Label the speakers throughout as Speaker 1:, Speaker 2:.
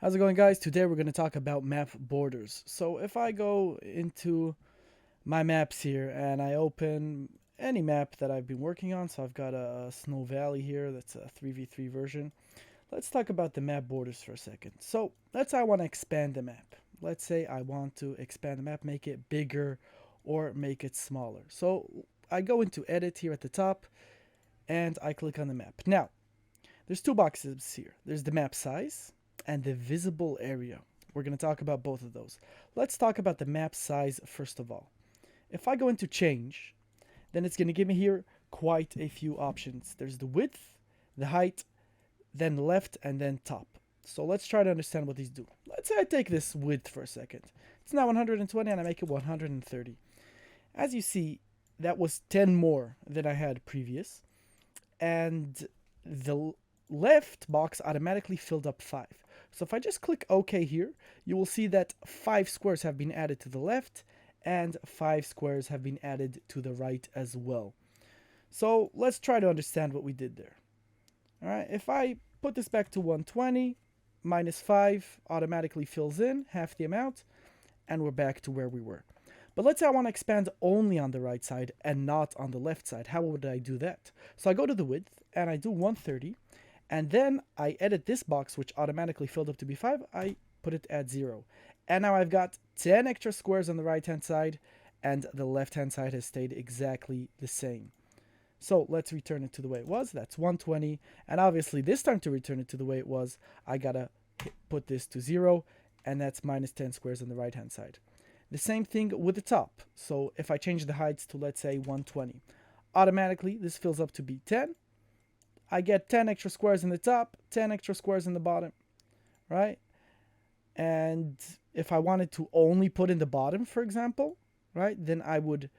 Speaker 1: How's it going, guys? Today we're going to talk about map borders. So if I go into my maps here and I open any map that I've been working on, so I've got a Snow Valley here, that's a 3v3 version. Let's talk about the map borders for a second. So let's say I want to expand the map. Let's say I want to expand the map, make it bigger or make it smaller. So I go into edit here at the top and I click on the map. Now, there's two boxes here. There's the map size and the visible area. We're going to talk about both of those. Let's talk about the map size first of all. If I go into change, then it's going to give me here quite a few options. There's the width, the height, then left, and then top. So let's try to understand what these do. Let's say I take this width for a second. It's now 120 and I make it 130. As you see, that was 10 more than I had previous. And the left box automatically filled up 5. So if I just click OK here, you will see that 5 squares have been added to the left and 5 squares have been added to the right as well. So let's try to understand what we did there. All right, if I put this back to 120, minus 5 automatically fills in half the amount, and we're back to where we were. But let's say I want to expand only on the right side and not on the left side. How would I do that? So I go to the width and I do 130. And then I edit this box, which automatically filled up to be 5. I put it at 0. And now I've got 10 extra squares on the right-hand side, and the left-hand side has stayed exactly the same. So let's return it to the way it was. That's 120. And obviously, this time to return it to the way it was, I got to put this to 0, and that's minus 10 squares on the right-hand side. The same thing with the top. So if I change the heights to, let's say, 120, automatically, this fills up to be 10. I get 10 extra squares in the top, 10 extra squares in the bottom, right? And if I wanted to only put in the bottom, for example, right, then I would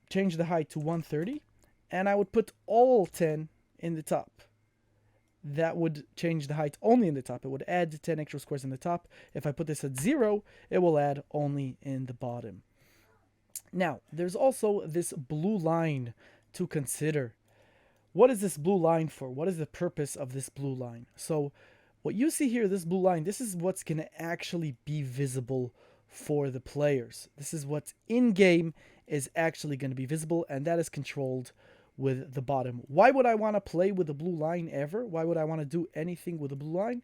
Speaker 1: change the height to 130 and I would put all 10 in the top. That would change the height only in the top. It would add 10 extra squares in the top. If I put this at 0, it will add only in the bottom. Now, there's also this blue line to consider. What is this blue line for? What is the purpose of this blue line? So what you see here, this blue line, this is what's going to actually be visible for the players. This is what's in-game is actually going to be visible, and that is controlled with the bottom. Why would I want to play with the blue line ever? Why would I want to do anything with the blue line?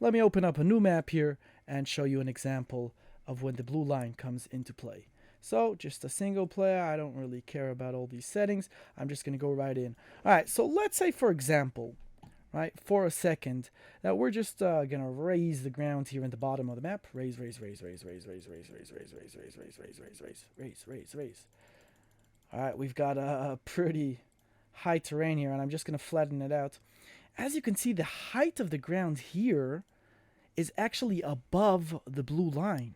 Speaker 1: Let me open up a new map here and show you an example of when the blue line comes into play. So just a single player, I don't really care about all these settings. I'm just going to go right in. All right, so let's say, for example, right, for a second, that we're just going to raise the ground here in the bottom of the map. Raise. All right, we've got a pretty high terrain here, and I'm just going to flatten it out. As you can see, the height of the ground here is actually above the blue line.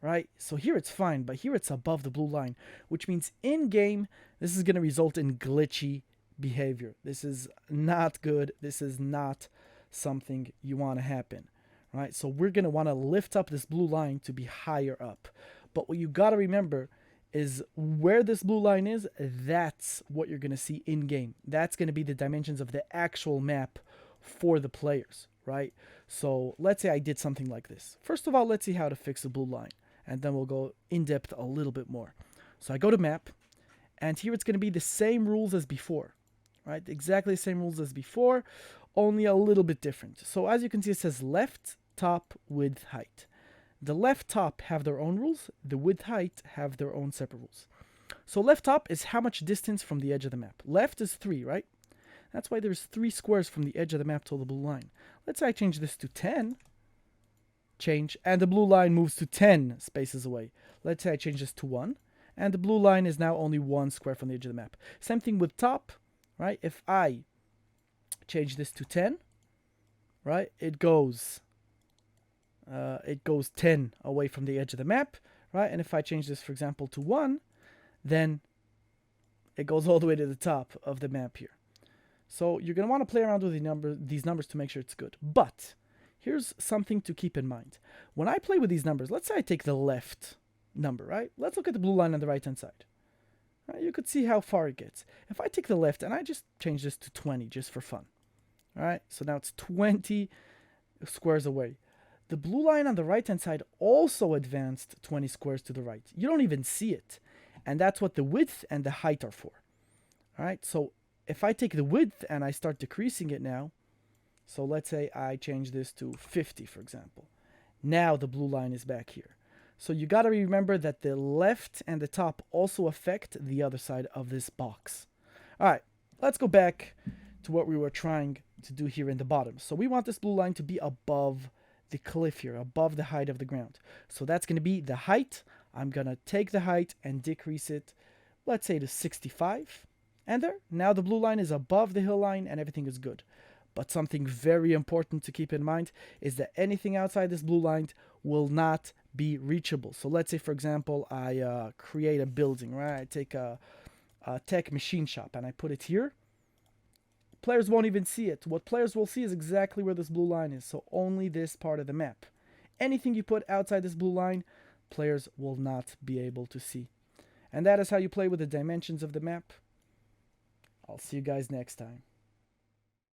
Speaker 1: Right? So here it's fine, but here it's above the blue line, which means in-game, this is going to result in glitchy behavior. This is not good. This is not something you want to happen, right? So we're going to want to lift up this blue line to be higher up. But what you got to remember is where this blue line is, that's what you're going to see in-game. That's going to be the dimensions of the actual map for the players, right? So let's say I did something like this. First of all, let's see how to fix the blue line. And then we'll go in depth a little bit more. So I go to map, and here it's going to be the same rules as before, right? Exactly the same rules as before, only a little bit different. So as you can see, it says left, top, width, height. The left top have their own rules. The width, height have their own separate rules. So left top is how much distance from the edge of the map. Left is 3, right? That's why there's 3 squares from the edge of the map to the blue line. Let's say I change this to 10. Change, and the blue line moves to 10 spaces away. Let's say I change this to 1, and the blue line is now only 1 square from the edge of the map. Same thing with top, right? If I change this to 10, right, it goes 10 away from the edge of the map, right? And if I change this, for example, to 1, then it goes all the way to the top of the map here. So you're going to want to play around with these numbers to make sure it's good. But here's something to keep in mind. When I play with these numbers, let's say I take the left number, right? Let's look at the blue line on the right-hand side. Right? You could see how far it gets. If I take the left and I just change this to 20 just for fun. All right, so now it's 20 squares away. the blue line on the right-hand side also advanced 20 squares to the right. You don't even see it. And that's what the width and the height are for. All right, so if I take the width and I start decreasing it now, so let's say I change this to 50, for example. Now the blue line is back here. So you got to remember that the left and the top also affect the other side of this box. All right, let's go back to what we were trying to do here in the bottom. So we want this blue line to be above the cliff here, above the height of the ground. So that's going to be the height. I'm going to take the height and decrease it, let's say to 65. And there, now the blue line is above the hill line and everything is good. But something very important to keep in mind is that anything outside this blue line will not be reachable. So let's say, for example, I create a building, right? I take a tech machine shop and I put it here. Players won't even see it. What players will see is exactly where this blue line is. So only this part of the map. Anything you put outside this blue line, players will not be able to see. And that is how you play with the dimensions of the map. I'll see you guys next time.